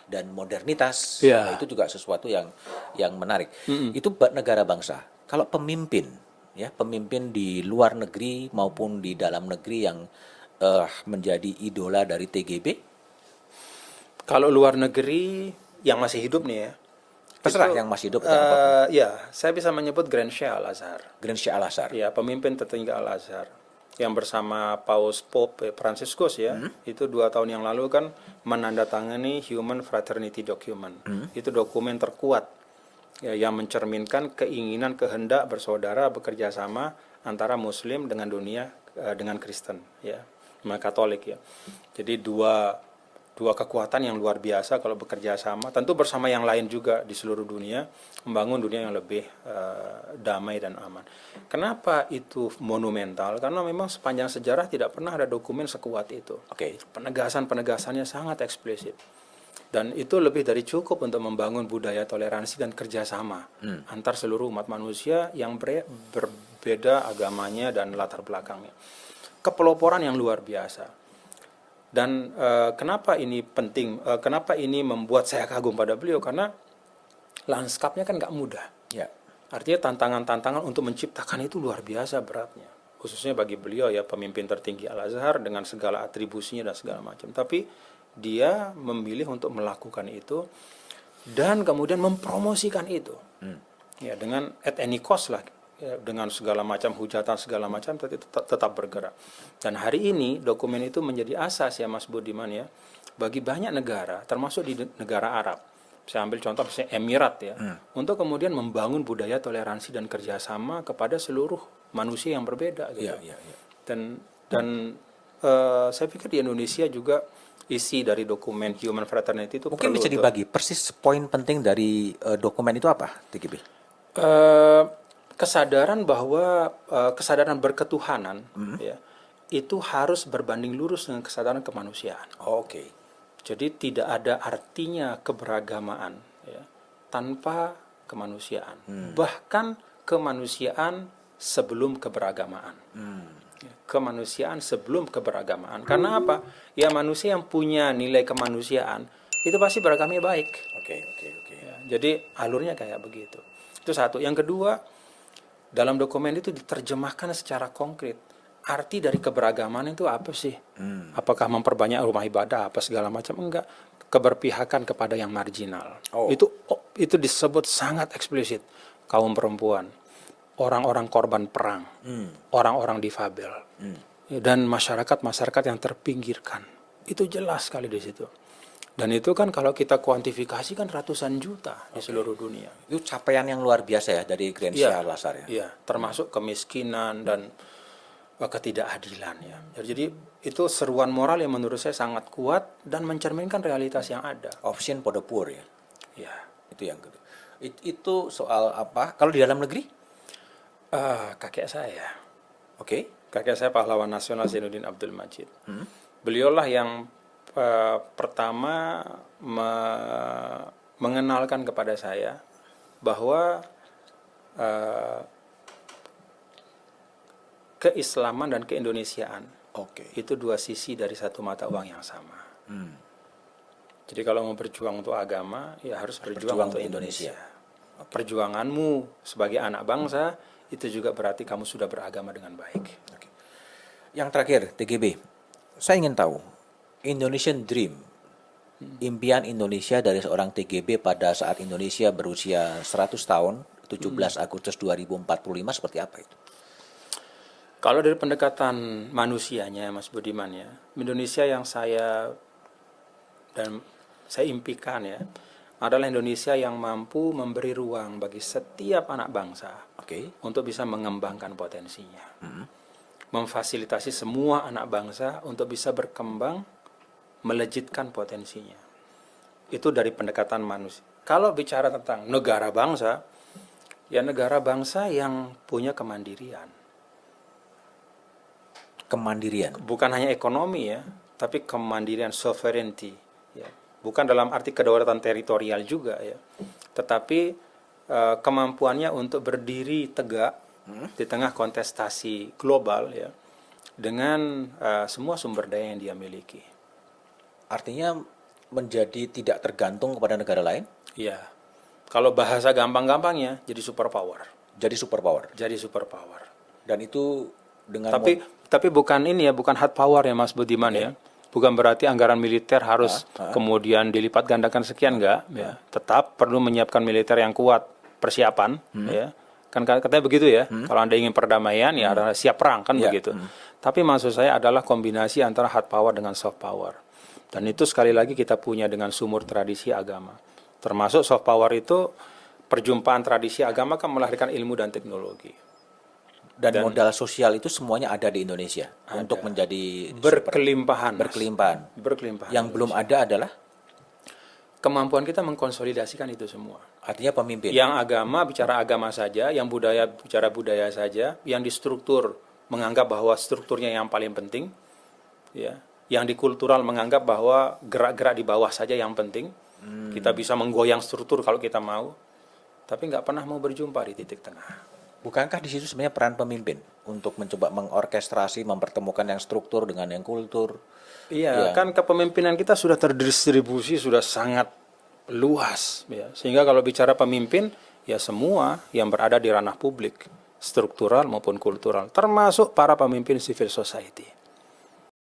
dan modernitas. Ya. Nah, itu juga sesuatu yang menarik. Itu negara bangsa. Kalau pemimpin, ya pemimpin di luar negeri maupun di dalam negeri yang menjadi idola dari TGB, Kalau luar negeri yang masih hidup nih ya, terserah itu yang masih hidup atau apapun. ya saya bisa menyebut Grand Sheikh Al-Azhar. Grand Sheikh Al-Azhar. Ya, pemimpin tertinggi Al-Azhar yang bersama Paus Pope Franciscus ya, itu 2 tahun yang lalu kan menandatangani Human Fraternity Document. Itu dokumen terkuat ya, yang mencerminkan keinginan kehendak bersaudara bekerja sama antara Muslim dengan dunia dengan Kristen ya, dengan Katolik ya. Jadi dua kekuatan yang luar biasa kalau bekerja sama, tentu bersama yang lain juga di seluruh dunia, membangun dunia yang lebih damai dan aman. Kenapa itu monumental? Karena memang sepanjang sejarah tidak pernah ada dokumen sekuat itu. Oke. Penegasannya sangat eksplisit. Dan itu lebih dari cukup untuk membangun budaya toleransi dan kerjasama antar seluruh umat manusia yang berbeda agamanya dan latar belakangnya. Kepeloporan yang luar biasa. Dan kenapa ini penting? Kenapa ini membuat saya kagum pada beliau? Karena lanskapnya kan nggak mudah. Ya. Artinya tantangan-tantangan untuk menciptakan itu luar biasa beratnya. Khususnya bagi beliau ya, pemimpin tertinggi Al-Azhar dengan segala atribusinya dan segala macam. Tapi dia memilih untuk melakukan itu dan kemudian mempromosikan itu. Ya, dengan at any cost lah. Ya, dengan segala macam hujatan segala macam tetap bergerak. Dan hari ini dokumen itu menjadi asas ya Mas Budiman ya, bagi banyak negara termasuk di negara Arab. Saya ambil contoh misalnya Emirat ya, untuk kemudian membangun budaya toleransi dan kerjasama kepada seluruh manusia yang berbeda gitu. Ya. Dan saya pikir di Indonesia juga isi dari dokumen Human Fraternity itu Mungkin perlu bisa dibagi persis poin penting dari dokumen itu apa, TGB? Kesadaran bahwa kesadaran berketuhanan ya, itu harus berbanding lurus dengan kesadaran kemanusiaan. Oke. Jadi tidak ada artinya keberagamaan ya, tanpa kemanusiaan. Bahkan kemanusiaan sebelum keberagamaan. Ya, kemanusiaan sebelum keberagamaan. Karena apa? Ya manusia yang punya nilai kemanusiaan itu pasti beragamnya baik. Oke. Ya, jadi alurnya kayak begitu. Itu satu. Yang kedua, dalam dokumen itu diterjemahkan secara konkret. Arti dari keberagaman itu apa sih? Apakah memperbanyak rumah ibadah apa segala macam? Enggak. Keberpihakan kepada yang marginal. Itu disebut sangat eksplisit. Kaum perempuan, orang-orang korban perang, orang-orang difabel, dan masyarakat yang terpinggirkan. Itu jelas sekali di situ. Dan itu kan kalau kita kuantifikasi kan ratusan juta di seluruh dunia. Itu capaian yang luar biasa ya dari Grand Sheikh Al-Azhar ya. Iya, termasuk kemiskinan dan ketidakadilan ya. Jadi itu seruan moral yang menurut saya sangat kuat dan mencerminkan realitas yang ada. Option for the poor ya. Ya. Itu yang kedua. Itu soal apa? Kalau di dalam negeri? Kakek saya. Oke. Kakek saya pahlawan nasional Zainuddin Abdul Majid. Beliaulah yang pertama mengenalkan kepada saya bahwa keislaman dan keindonesiaan itu dua sisi dari satu mata uang yang sama. Jadi kalau mau berjuang untuk agama, ya harus berjuang untuk Indonesia. Perjuanganmu sebagai anak bangsa itu juga berarti kamu sudah beragama dengan baik. Yang terakhir, TGB, saya ingin tahu Indonesian Dream, impian Indonesia dari seorang TGB pada saat Indonesia berusia 100 tahun, 17 Agustus 2045 seperti apa itu? Kalau dari pendekatan manusianya, Mas Budiman ya, Indonesia yang saya impikan ya, adalah Indonesia yang mampu memberi ruang bagi setiap anak bangsa untuk bisa mengembangkan potensinya. Memfasilitasi semua anak bangsa untuk bisa berkembang, melejitkan potensinya. Itu dari pendekatan manusia. Kalau bicara tentang negara bangsa, ya negara bangsa yang punya kemandirian. Kemandirian. Bukan hanya ekonomi ya, tapi kemandirian, sovereignty. Ya. Bukan dalam arti kedaulatan teritorial juga ya, tetapi kemampuannya untuk berdiri tegak di tengah kontestasi global ya, dengan semua sumber daya yang dia miliki. Artinya menjadi tidak tergantung kepada negara lain, Iya. Kalau bahasa gampang-gampangnya jadi superpower. jadi superpower. Jadi superpower. Dan itu dengan Tapi bukan ini ya, bukan hard power ya Mas Budiman ya. Bukan berarti anggaran militer harus kemudian dilipat gandakan sekian enggak ya. Tetap perlu menyiapkan militer yang kuat, persiapan ya. Kan katanya begitu ya. Kalau Anda ingin perdamaian ya adalah siap perang kan begitu. Tapi maksud saya adalah kombinasi antara hard power dengan soft power. Dan itu sekali lagi kita punya dengan sumur tradisi agama. Termasuk soft power itu perjumpaan tradisi agama kan melahirkan ilmu dan teknologi. dan modal sosial itu semuanya ada di Indonesia untuk menjadi Berkelimpahan. Mas. berkelimpahan. Berkelimpahan. Yang belum ada adalah Kemampuan kita mengkonsolidasikan itu semua. artinya pemimpin. Yang agama bicara agama saja, yang budaya bicara budaya saja, yang di struktur menganggap bahwa strukturnya yang paling penting, ya. Yang di kultural menganggap bahwa gerak-gerak di bawah saja yang penting. Kita bisa menggoyang struktur kalau kita mau, tapi nggak pernah mau berjumpa di titik tengah. Bukankah di situ sebenarnya peran pemimpin untuk mencoba mengorkestrasi, mempertemukan yang struktur dengan yang kultur? Iya, kan kepemimpinan kita sudah terdistribusi, sudah sangat luas, ya. Sehingga kalau bicara pemimpin, ya semua yang berada di ranah publik, struktural maupun kultural, termasuk para pemimpin civil society.